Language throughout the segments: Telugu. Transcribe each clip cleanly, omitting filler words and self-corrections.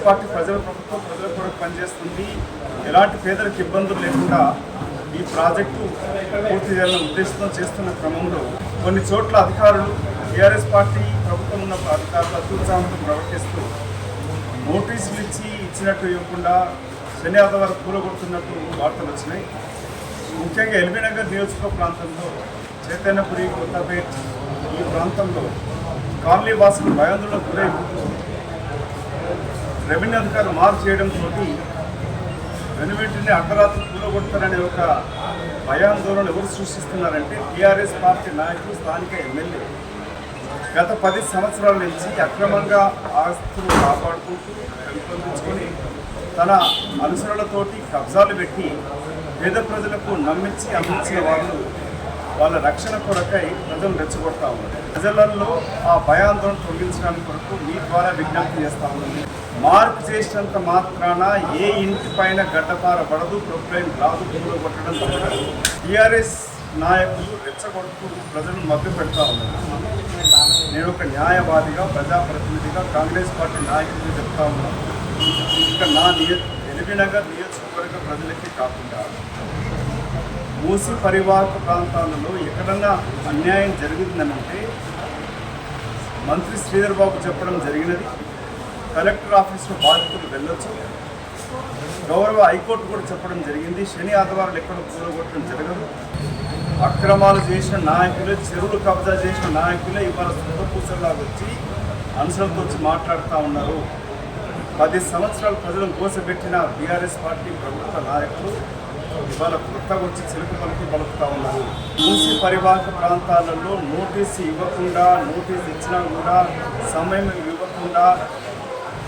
పార్టీ ప్రజల ప్రభుత్వం ప్రజల కొరకు పనిచేస్తుంది. ఎలాంటి పేదలకు ఇబ్బందులు లేకుండా ఈ ప్రాజెక్టు పూర్తి చేయాలనే ఉద్దేశంతో చేస్తున్న క్రమంలో కొన్ని చోట్ల అధికారులు టీఆర్ఎస్ పార్టీ ప్రభుత్వం ఉన్న అధికారులు అత్యుత్సాహంతో ప్రవర్తిస్తూ నోటీసులు ఇచ్చినట్టు ఇవ్వకుండా శని ఆదివారం కూలగొడుతున్నట్టు వార్తలు వచ్చినాయి. ముఖ్యంగా ఎల్బీ నగర్ నియోజకవర్గ ప్రాంతంలో చైతన్యపురి, కొత్తపేట్ ఈ ప్రాంతంలో కాలనీ వాసులు భయాందోళనకు గురైపోతూ రెవెన్యూ అధికారులు మార్పు చేయడంతో వెనువెంటనే అర్ధరాత్రి కూలగొడతారనే ఒక భయాందోళన ఎవరు సృష్టిస్తున్నారంటే టీఆర్ఎస్ పార్టీ నాయకులు, స్థానిక ఎమ్మెల్యే గత 10 సంవత్సరాల నుంచి అక్రమంగా ఆస్తులు కాపాడుకుంటూ పెంపొందించుకొని తన అనుసరులతోటి కబ్జాలు పెట్టి పేద ప్రజలకు నమ్మించి అందించిన వాళ్ళు వాళ్ళ రక్షణ కొరకై ప్రజలు రెచ్చగొడతా ఉన్నారు. ప్రజలలో ఆ భయాందోళన తొలగించడానికి కొరకు మీ ద్వారా విజ్ఞప్తి చేస్తూ ఉంది. మార్పు చేసినంత మాత్రాన ఏ ఇంటి పైన గడ్డపార పడదు, ప్రొక్లైన్ రాదు, పూలు కొట్టడం జరగదు. టీఆర్ఎస్ నాయకులు రెచ్చగొడుతూ ప్రజలను మభ్య పెడతా ఉన్నారు. నేను ఒక న్యాయవాదిగా, ప్రజాప్రతినిధిగా, కాంగ్రెస్ పార్టీ నాయకుడిగా చెప్తా ఉన్నాను. ఇక నా ఎల్బీ నగర్ నియోజకవర్గ ప్రజలకి కాకుండా మూసి పరివాహక ప్రాంతాలలో ఎక్కడన్నా అన్యాయం జరుగుతుందనంటే మంత్రి శ్రీధర్ బాబు చెప్పడం జరిగినది. కలెక్టర్ ఆఫీసులో బాధితులు వెళ్ళొచ్చు. గౌరవ హైకోర్టు కూడా చెప్పడం జరిగింది. శని ఆదివారాలు ఎక్కడ కూలగొట్టడం జరగదు. అక్రమాలు చేసిన నాయకులే, చెరువులు కబ్జా చేసిన నాయకులే ఇవాళ సొంత పూసలాగా వచ్చి అనుసరులతో వచ్చి మాట్లాడుతూ ఉన్నారు. 10 సంవత్సరాలు ప్రజలను కోసపెట్టిన బీఆర్ఎస్ పార్టీ ప్రభుత్వ నాయకులు ఇవాళ కొత్తగా వచ్చి చిలుకు పలుకు పలుకుతూ ఉన్నారు. మూసి పరివాహక ప్రాంతాలలో నోటీసు ఇవ్వకుండా, నోటీసు ఇచ్చినా కూడా సమయం ఇవ్వకుండా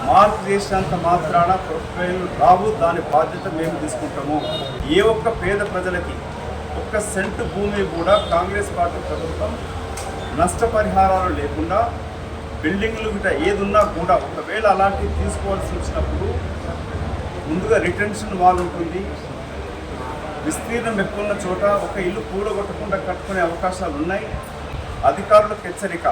మార్పు చేసినంత మాత్రాన ప్రొక్లైన్లు రావు. దాని బాధ్యత మేము తీసుకుంటాము. ఏ ఒక్క పేద ప్రజలకి ఒక్క సెంటు భూమి కూడా కాంగ్రెస్ పార్టీ ప్రభుత్వం నష్టపరిహారాలు లేకుండా బిల్డింగ్లు గిట్ట ఏదున్నా కూడా ఒకవేళ అలాంటివి తీసుకోవాల్సి వచ్చినప్పుడు ముందుగా రిటెన్షన్ వాల్ ఉంటుంది. విస్తీర్ణం ఎక్కువ ఉన్న చోట ఒక ఇల్లు కూలగొట్టకుండా కట్టుకునే అవకాశాలు ఉన్నాయి. అధికారులకు హెచ్చరిక,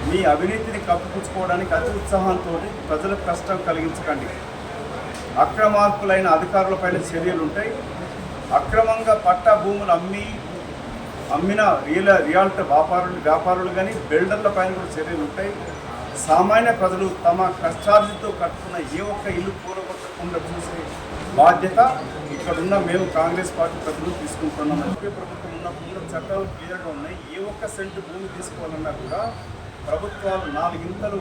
మీ అవినీతిని కప్పిపుచ్చుకోవడానికి అతి ఉత్సాహంతో ప్రజలకు కష్టం కలిగించకండి. అక్రమార్కులైన అధికారులపైన చర్యలు ఉంటాయి. అక్రమంగా పట్టా భూములు అమ్మిన రియాల్టీ వ్యాపారులు కానీ బిల్డర్ల పైన కూడా చర్యలు ఉంటాయి. సామాన్య ప్రజలు తమ కష్టార్జితో కట్టుకున్న ఏ ఒక్క ఇల్లు కూలగొట్టకుండా చూసే బాధ్యత ఇక్కడున్న మేము కాంగ్రెస్ పార్టీ ప్రజలు తీసుకుంటున్నాం. ప్రభుత్వం ఉన్నప్పుడు చట్టాలు క్లియర్గా ఉన్నాయి. ఏ ఒక్క సెంటు భూమి తీసుకోవాలన్నా కూడా ప్రభుత్వాలు 4 ఇంతలు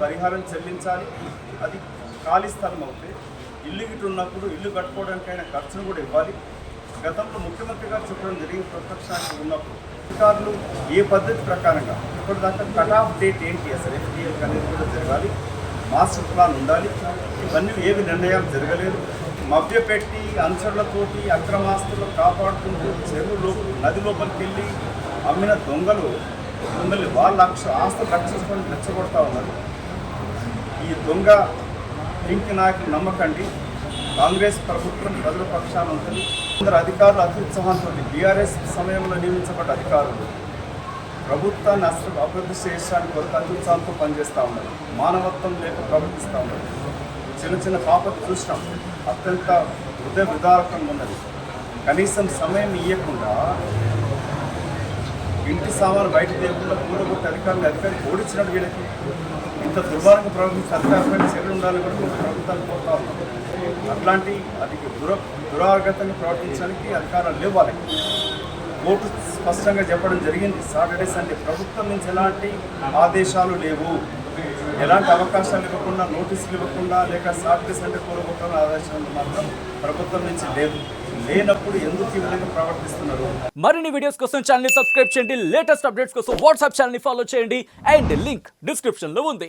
పరిహారం చెల్లించాలి. అది ఖాళీ స్థలం అవుతే ఇల్లు గిట్టు ఉన్నప్పుడు ఇల్లు కట్టుకోవడానికైనా ఖర్చును కూడా ఇవ్వాలి. గతంలో ముఖ్యమంత్రి గారు చెప్పడం జరిగింది. ప్రతిపక్షానికి ఉన్నప్పుడు అధికారులు ఏ పద్ధతి ప్రకారంగా ఇప్పటిదాకా కట్ ఆఫ్ డేట్ ఏంటి, అసలు ఎఫ్టీఎల్ అనేది కూడా జరగాలి, మాస్టర్ ప్లాన్ ఉండాలి. ఇవన్నీ ఏవి నిర్ణయాలు జరగలేదు. మభ్యపెట్టి అనుచరులతోటి అక్రమాస్తులు కాపాడుకుంటూ చెరువులో నది లోపలికి వెళ్ళి అమ్మిన దొంగలు మిమ్మల్ని వాళ్ళ ఆస్తులు రక్షించుకొని రెచ్చగొడతా ఉన్నారు. ఈ దొంగ ఇంటి నాయకులు నమ్మకండి. కాంగ్రెస్ ప్రభుత్వం ప్రజల పక్షాన ఉంటుంది. కొందరు అధికారులు అత్యుత్సాహంతో బీఆర్ఎస్ సమయంలో నియమించబడ్డ అధికారులు ప్రభుత్వాన్ని అభివృద్ధి చేయడానికి కొరకు అత్యుత్సాహంతో పనిచేస్తూ ఉన్నారు. మానవత్వం లేక ప్రవర్తిస్తూ ఉన్నారు. చిన్న పాపకు చూసినాం. అత్యంత హృదయ విదారకంగా ఉన్నది. కనీసం సమయం ఇవ్వకుండా ఇంటి సామాను బయట తీయకుండా కూలగొట్టి అధికారి ఓడించినట్టు వీళ్ళకి ఇంత దుర్మార్గంగా ప్రవర్తించి అధికారులపైన చర్యలు ఉండాలని కూడా ప్రభుత్వాలు కోరుతా ఉన్నాం. అట్లాంటి అది దురాగతంగా ప్రవర్తించడానికి అధికారాలు లేవు వాళ్ళకి. కోర్టు స్పష్టంగా చెప్పడం జరిగింది. సాటర్డే సండే ప్రభుత్వం నుంచి ఎలాంటి ఆదేశాలు లేవు. ఎలాంటి అవకాశాలు ఇవ్వకుండా, నోటీసులు ఇవ్వకుండా, లేక సాటర్డే సండే కూలగొట్టాలని ఆదేశాలు మాత్రం ప్రభుత్వం నుంచి లేనప్పుడు ఎందుకు ఈ విధంగా ప్రవర్తిస్తున్నారు? మరిన్ని వీడియోస్ కోసం ఛానల్ ని సబ్స్క్రైబ్ చేయండి. లేటెస్ట్ అప్డేట్స్ కోసం వాట్సాప్ ఛానల్ ని ఫాలో చేయండి. అండ్ లింక్ డిస్క్రిప్షన్ లో ఉంది.